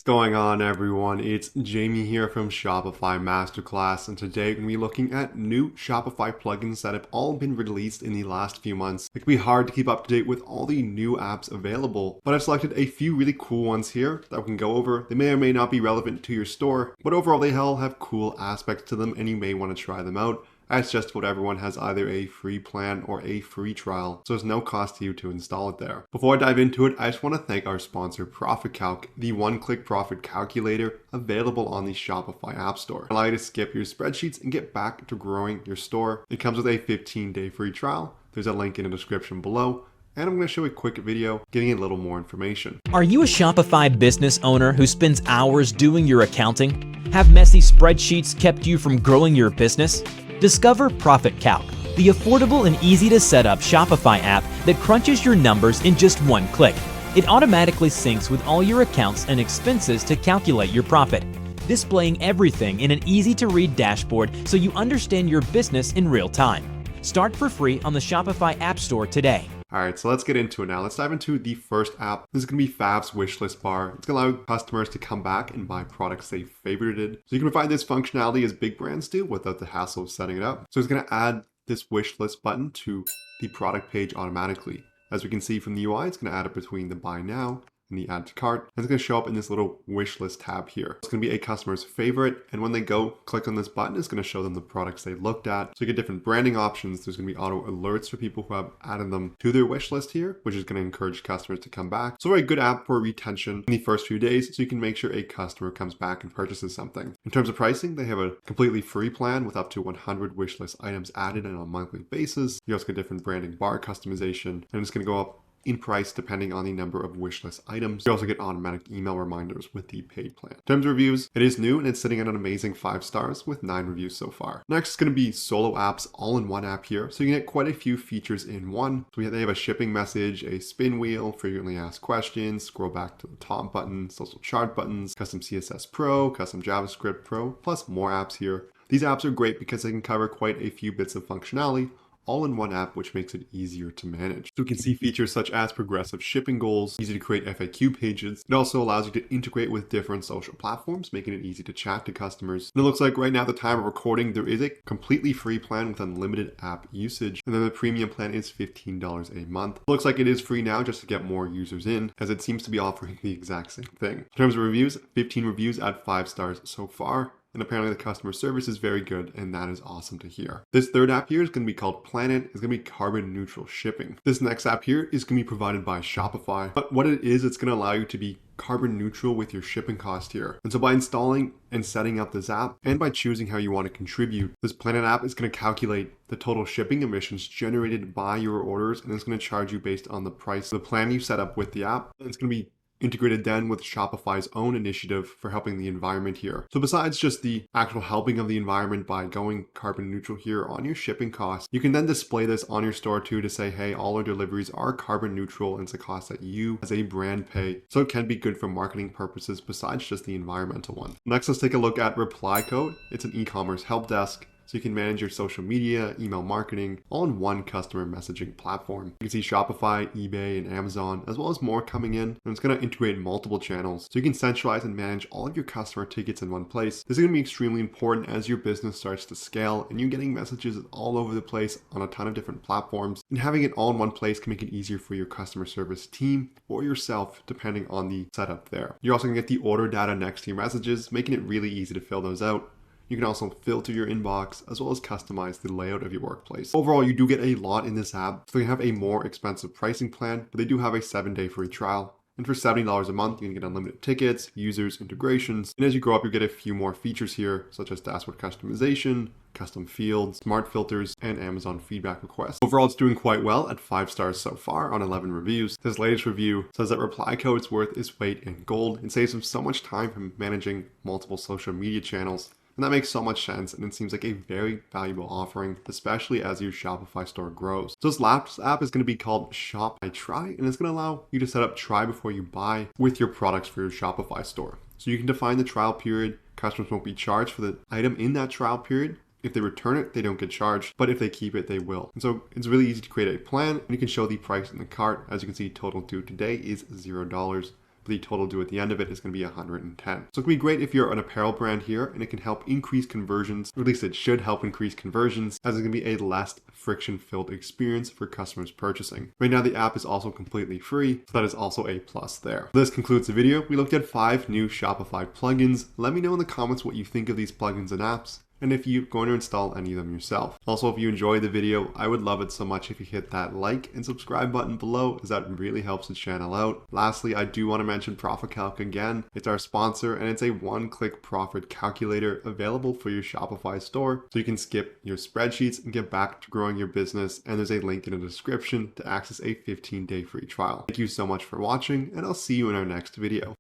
going on, everyone? It's Jamie here from Shopify Masterclass, and today we're going to be looking at new Shopify plugins that have all been released in the last few months. It can be hard to keep up to date with all the new apps available, but I've selected a few really cool ones here that we can go over. They may or may not be relevant to your store, but overall they all have cool aspects to them and you may want to try them out. As just about everyone has either a free plan or a free trial, so there's no cost to you to install it there. Before I dive into it, I just want to thank our sponsor Profit Calc, the one-click profit calculator available on the Shopify App Store. Allow you to skip your spreadsheets and get back to growing your store. It comes with a 15-day free trial. There's a link in the description below. And I'm going to show a quick video giving a little more information. Are you a Shopify business owner who spends hours doing your accounting? Have messy spreadsheets kept you from growing your business? Discover Profit Calc, the affordable and easy to set up Shopify app that crunches your numbers in just one click. It automatically syncs with all your accounts and expenses to calculate your profit, displaying everything in an easy to read dashboard so you understand your business in real time. Start for free on the Shopify App Store today. Alright, so let's get into it now. Let's dive into the first app. This is going to be Fav's wishlist bar. It's going to allow customers to come back and buy products they favorited. So you can provide this functionality as big brands do without the hassle of setting it up. So it's going to add this wishlist button to the product page automatically. As we can see from the UI, it's going to add it between the buy now and the add to cart. And it's going to show up in this little wish list tab here. It's going to be a customer's favorite. And when they go click on this button, it's going to show them the products they looked at. So you get different branding options. There's going to be auto alerts for people who have added them to their wish list here, which is going to encourage customers to come back. So a good app for retention in the first few days. So you can make sure a customer comes back and purchases something. In terms of pricing, they have a completely free plan with up to 100 wish list items added on a monthly basis. You also get different branding bar customization, and it's going to go up in price depending on the number of wishlist items. You also get automatic email reminders with the paid plan. In terms of reviews, it is new and it's sitting at an amazing 5 stars with 9 reviews so far. Next is going to be solo apps all in one app here. So you can get quite a few features in one. So they have a shipping message, a spin wheel, frequently asked questions, scroll back to the top button, social chart buttons, custom CSS Pro, custom JavaScript Pro, plus more apps here. These apps are great because they can cover quite a few bits of functionality all in one app, which makes it easier to manage. So we can see features such as progressive shipping goals, easy to create FAQ pages. It also allows you to integrate with different social platforms, making it easy to chat to customers. And it looks like right now at the time of recording, there is a completely free plan with unlimited app usage. And then the premium plan is $15 a month. It looks like it is free now just to get more users in, as it seems to be offering the exact same thing. In terms of reviews, 15 reviews at 5 stars so far. And apparently the customer service is very good, and that is awesome to hear. This third app here is going to be called Planet. It's going to be carbon neutral shipping. This next app here is going to be provided by Shopify. But what it is, it's going to allow you to be carbon neutral with your shipping cost here. And so by installing and setting up this app, and by choosing how you want to contribute, this Planet app is going to calculate the total shipping emissions generated by your orders, and it's going to charge you based on the price of the plan you set up with the app. And it's going to be integrated then with Shopify's own initiative for helping the environment here. So besides just the actual helping of the environment by going carbon neutral here on your shipping costs, you can then display this on your store too to say, hey, all our deliveries are carbon neutral and it's a cost that you as a brand pay. So it can be good for marketing purposes besides just the environmental one. Next, let's take a look at Reply Code. It's an e-commerce help desk. So you can manage your social media, email marketing, all in one customer messaging platform. You can see Shopify, eBay, and Amazon, as well as more coming in. And it's going to integrate multiple channels. So you can centralize and manage all of your customer tickets in one place. This is going to be extremely important as your business starts to scale and you're getting messages all over the place on a ton of different platforms. And having it all in one place can make it easier for your customer service team or yourself, depending on the setup there. You're also going to get the order data next to your messages, making it really easy to fill those out. You can also filter your inbox as well as customize the layout of your workplace. Overall, you do get a lot in this app. So they have a more expensive pricing plan, but they do have a 7-day free trial. And for $70 a month, you can get unlimited tickets, users, integrations. And as you grow up, you get a few more features here, such as dashboard customization, custom fields, smart filters, and Amazon feedback requests. Overall, it's doing quite well at 5 stars so far on 11 reviews. This latest review says that Reply Code is worth its weight in gold and saves them so much time from managing multiple social media channels. And that makes so much sense, and it seems like a very valuable offering, especially as your Shopify store grows. So this last app is going to be called Shop by Try, and it's going to allow you to set up try before you buy with your products for your Shopify store. So you can define the trial period. Customers won't be charged for the item in that trial period. If they return it, they don't get charged, but if they keep it, they will. And so it's really easy to create a plan, and you can show the price in the cart. As you can see, total due today is $0. the total due at the end of it is going to be 110. So it can be great if you're an apparel brand here, and it can help increase conversions, or at least it should help increase conversions, as it's going to be a less friction-filled experience for customers purchasing. Right now the app is also completely free, so that is also a plus there. This concludes the video. We looked at 5 new Shopify plugins. Let me know in the comments what you think of these plugins and apps, and if you're going to install any of them yourself. Also, if you enjoyed the video, I would love it so much if you hit that like and subscribe button below, as that really helps the channel out. Lastly, I do want to mention Profit Calc again. It's our sponsor, and it's a one-click profit calculator available for your Shopify store, so you can skip your spreadsheets and get back to growing your business. And there's a link in the description to access a 15-day free trial. Thank you so much for watching, and I'll see you in our next video.